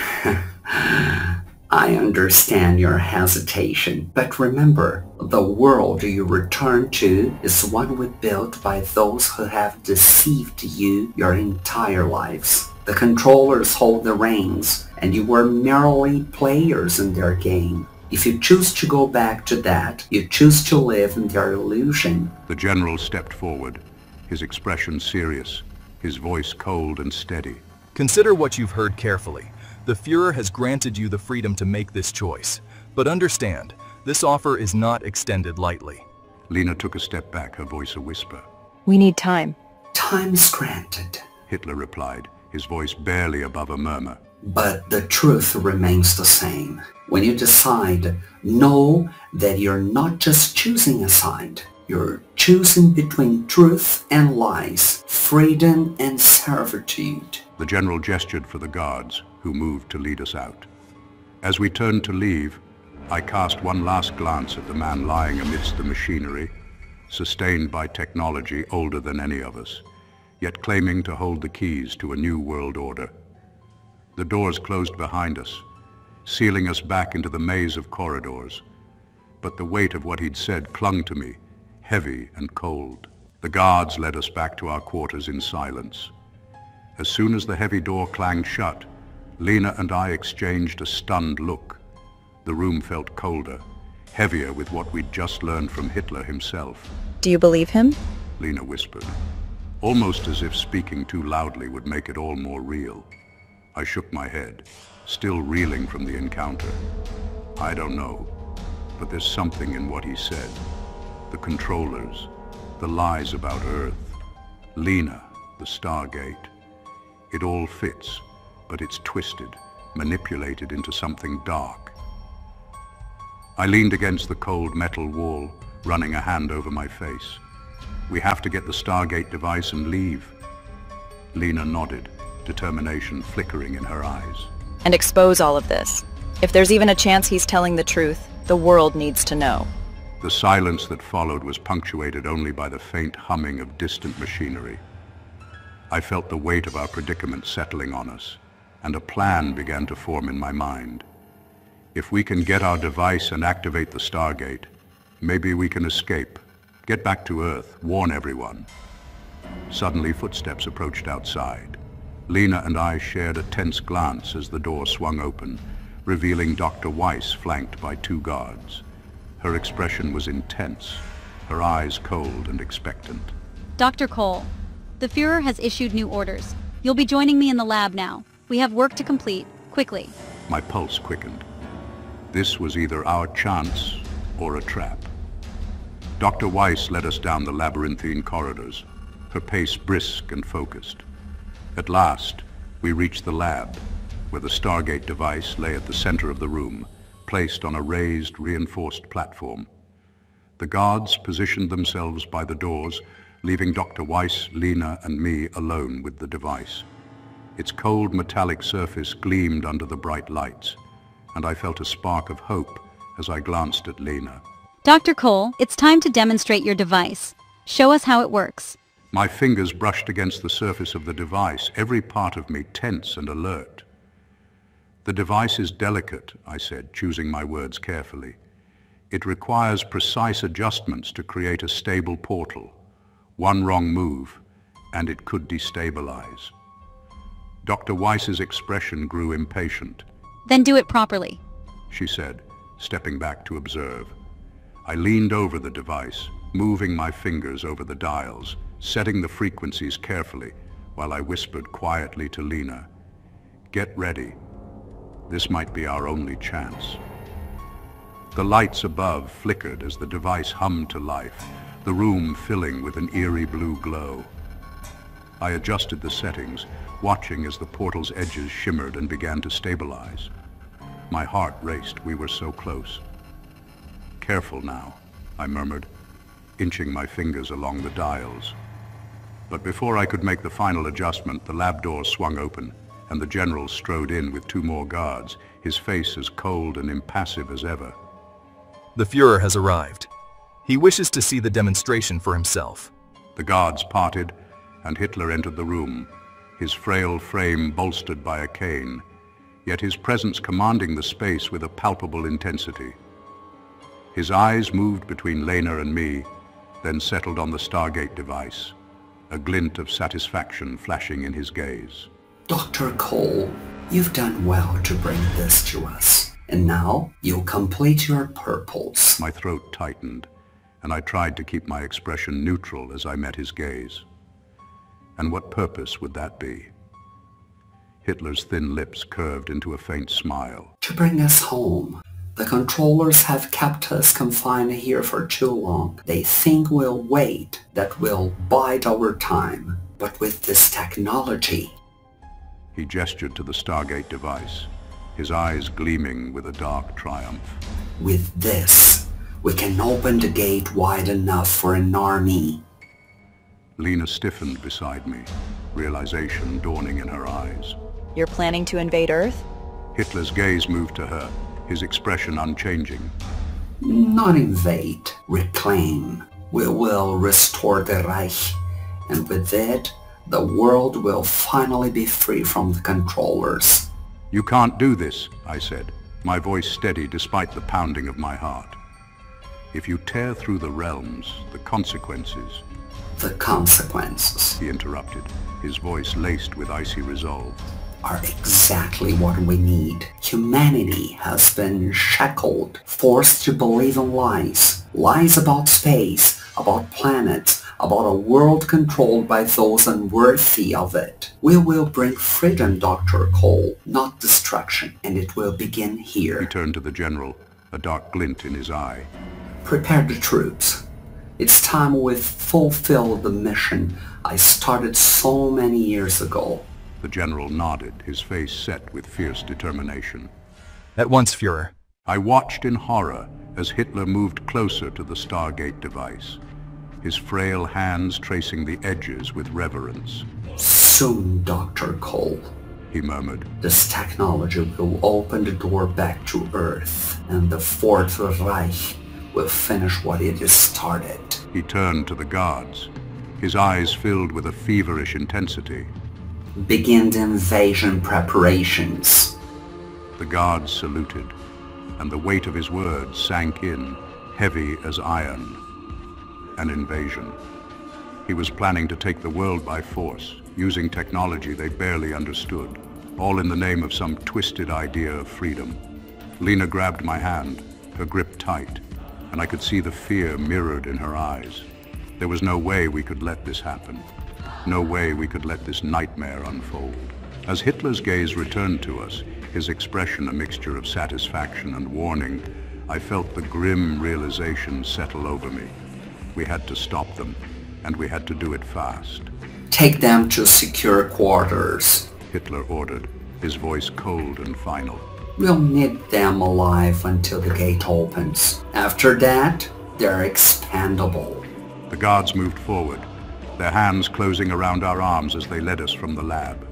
I understand your hesitation, but remember, the world you return to is one we built by those who have deceived you your entire lives. The controllers hold the reins, and you were merely players in their game. If you choose to go back to that, you choose to live in their illusion. The general stepped forward, his expression serious, his voice cold and steady. Consider what you've heard carefully. The Führer has granted you the freedom to make this choice. But understand, this offer is not extended lightly. Lena took a step back, her voice a whisper. We need time. Time is granted, Hitler replied, his voice barely above a murmur. but the truth remains the same. When you decide, know that you're not just choosing a side. You're choosing between truth and lies, freedom and servitude. The general gestured for the guards, who moved to lead us out. As we turned to leave, I cast one last glance at the man lying amidst the machinery, sustained by technology older than any of us, yet claiming to hold the keys to a new world order. The doors closed behind us, sealing us back into the maze of corridors, but the weight of what he'd said clung to me, heavy and cold. The guards led us back to our quarters in silence. As soon as the heavy door clanged shut, Lena and I exchanged a stunned look. The room felt colder, heavier with what we'd just learned from Hitler himself. Do you believe him? Lena whispered, almost as if speaking too loudly would make it all more real. I shook my head, still reeling from the encounter. I don't know, but there's something in what he said. The controllers, the lies about Earth, Lena, the Stargate. It all fits, but it's twisted, manipulated into something dark. I leaned against the cold metal wall, running a hand over my face. We have to get the Stargate device and leave. Lena nodded, determination flickering in her eyes. And expose all of this. If there's even a chance he's telling the truth, the world needs to know. The silence that followed was punctuated only by the faint humming of distant machinery. I felt the weight of our predicament settling on us, and a plan began to form in my mind. If we can get our device and activate the Stargate, maybe we can escape, get back to Earth, warn everyone. Suddenly, footsteps approached outside. Lena and I shared a tense glance as the door swung open, revealing Dr. Weiss flanked by 2 guards. Her expression was intense, her eyes cold and expectant. Dr. Cole, the Führer has issued new orders. You'll be joining me in the lab now. We have work to complete, quickly. My pulse quickened. This was either our chance or a trap. Dr. Weiss led us down the labyrinthine corridors, her pace brisk and focused. At last, we reached the lab, where the Stargate device lay at the center of the room, placed on a raised, reinforced platform. The guards positioned themselves by the doors, leaving Dr. Weiss, Lena, and me alone with the device. Its cold metallic surface gleamed under the bright lights, and I felt a spark of hope as I glanced at Lena. Dr. Cole, it's time to demonstrate your device. Show us how it works. My fingers brushed against the surface of the device, every part of me tense and alert. The device is delicate, I said, choosing my words carefully. It requires precise adjustments to create a stable portal. One wrong move, and it could destabilize. Dr. Weiss's expression grew impatient. Then do it properly, she said, stepping back to observe. I leaned over the device, moving my fingers over the dials, setting the frequencies carefully, while I whispered quietly to Lena, "Get ready. This might be our only chance." The lights above flickered as the device hummed to life, the room filling with an eerie blue glow. I adjusted the settings, watching as the portal's edges shimmered and began to stabilize. My heart raced. We were so close. "Careful now," I murmured, inching my fingers along the dials. But before I could make the final adjustment, the lab door swung open, and the general strode in with 2 more guards, his face as cold and impassive as ever. The Führer has arrived. He wishes to see the demonstration for himself. The guards parted, and Hitler entered the room, his frail frame bolstered by a cane, yet his presence commanding the space with a palpable intensity. His eyes moved between Lena and me, then settled on the Stargate device, a glint of satisfaction flashing in his gaze. Dr. Cole, you've done well to bring this to us. And now you'll complete your purpose. My throat tightened, and I tried to keep my expression neutral as I met his gaze. And what purpose would that be? Hitler's thin lips curved into a faint smile. To bring us home. The controllers have kept us confined here for too long. They think we'll wait, that we'll bide our time. But with this technology... He gestured to the Stargate device, his eyes gleaming with a dark triumph. With this, we can open the gate wide enough for an army. Lena stiffened beside me, realization dawning in her eyes. You're planning to invade Earth? Hitler's gaze moved to her, his expression unchanging. Not invade, reclaim. We will restore the Reich, and with it, the world will finally be free from the controllers. "You can't do this," I said, my voice steady despite the pounding of my heart. "If you tear through the realms, the consequences..." The consequences, he interrupted, his voice laced with icy resolve, are exactly what we need. Humanity has been shackled, forced to believe in lies. Lies about space, about planets, about a world controlled by those unworthy of it. We will bring freedom, Dr. Cole, not destruction, and it will begin here. He turned to the general, a dark glint in his eye. Prepare the troops. It's time we fulfill the mission I started so many years ago. The general nodded, his face set with fierce determination. At once, Führer. I watched in horror as Hitler moved closer to the Stargate device, his frail hands tracing the edges with reverence. Soon, Dr. Cole, he murmured. This technology will open the door back to Earth, and the Fourth Reich will finish what it has started. He turned to the guards, his eyes filled with a feverish intensity. Begin the invasion preparations. The guards saluted, and the weight of his words sank in, heavy as iron. An invasion. He was planning to take the world by force, using technology they barely understood, all in the name of some twisted idea of freedom. Lena grabbed my hand, her grip tight, and I could see the fear mirrored in her eyes. There was no way we could let this happen. No way we could let this nightmare unfold. As Hitler's gaze returned to us, his expression a mixture of satisfaction and warning, I felt the grim realization settle over me. We had to stop them, and we had to do it fast. Take them to secure quarters, Hitler ordered, his voice cold and final. We'll need them alive until the gate opens. After that, they're expendable. The guards moved forward, their hands closing around our arms as they led us from the lab.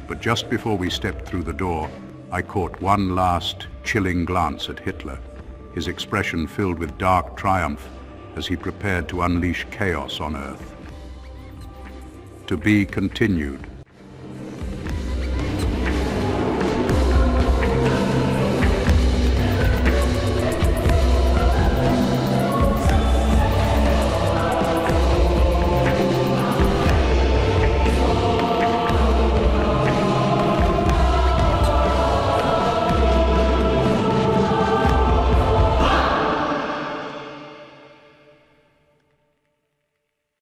But just before we stepped through the door, I caught one last, chilling glance at Hitler, his expression filled with dark triumph as he prepared to unleash chaos on Earth. To be continued.